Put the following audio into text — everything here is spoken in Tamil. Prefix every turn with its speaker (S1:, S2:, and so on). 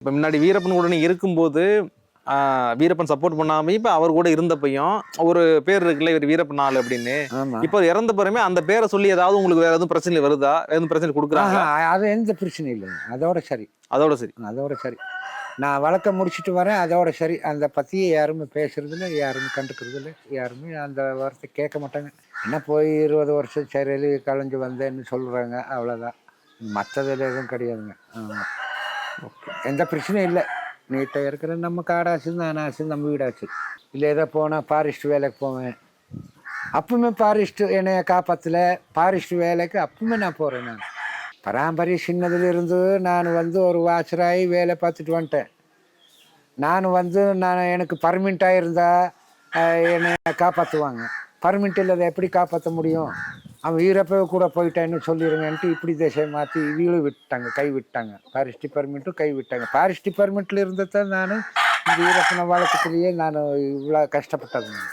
S1: இப்ப முன்னாடி வீரப்பன் கூட நீங்க இருக்கும்போது வீரப்பன் சப்போர்ட் பண்ணாம இப்ப அவர் கூட இருந்தப்பையும் ஒரு பேர் இருக்குல்ல இவர் வீரப்பன் ஆளு அப்படின்னு.
S2: ஆமா.
S1: இப்ப இறந்த பிறமே அந்த பேரை சொல்லி ஏதாவது உங்களுக்கு வேற எதுவும் பிரச்சனை வருதா? எதுவும் பிரச்சனை கொடுக்குறாங்களா?
S2: அது எந்த பிரச்சனையும் இல்லைங்க. அதோட சரி.
S1: அதோட சரி.
S2: அதோட சரி. நான் வழக்க முடிச்சுட்டு வரேன். அதோட சரி. அந்த பத்தியே யாருமே பேசுறதில்ல, யாருமே கண்டுக்கிறதில்ல, யாருமே அந்த வார்த்தை கேட்க மாட்டாங்க. என்ன போய் 20 வருஷம் சிறையில கலைஞ்சு வந்தேன்னு சொல்றாங்க, அவ்வளோதான். மற்றதில் எதுவும் கிடையாதுங்க. ஆமா. எந்த பிரச்சனையும் இல்லை. நீட்டாக இருக்கிற நம்ம காடாச்சு, நானாச்சு, நம்ம வீடாச்சு. இல்லை ஏதோ போனால் ஃபாரஸ்ட் வேலைக்கு போவேன். அப்பவுமே ஃபாரஸ்ட் என்னைய காப்பாற்றல. ஃபாரஸ்ட் வேலைக்கு அப்பவுமே நான் போகிறேன். நான் பராம்பரிய சின்னதுலேருந்து நான் ஒரு வாட்சராகி வேலை பார்த்துட்டு வந்துட்டேன். நான் எனக்கு பர்மனெண்ட்டாக இருந்தால் என்னை காப்பாற்றுவாங்க. பர்மனெண்ட் இல்லாத எப்படி காப்பாற்ற முடியும்? அவன் ஈரப்போ கூட போயிட்டான்னு சொல்லிடுங்கன்ட்டு இப்படி திசை மாற்றி இவங்களும் விட்டாங்க, கை விட்டாங்க. ஃபாரஸ்ட் டிபார்ட்மெண்ட்டும் கை விட்டாங்க. ஃபாரஸ்ட் டிபார்ட்மெண்ட்டில் இருந்ததான் நான் இந்த ஈரப்பன வழக்கத்துலேயே நான் இவ்வளோ கஷ்டப்பட்டதுங்க.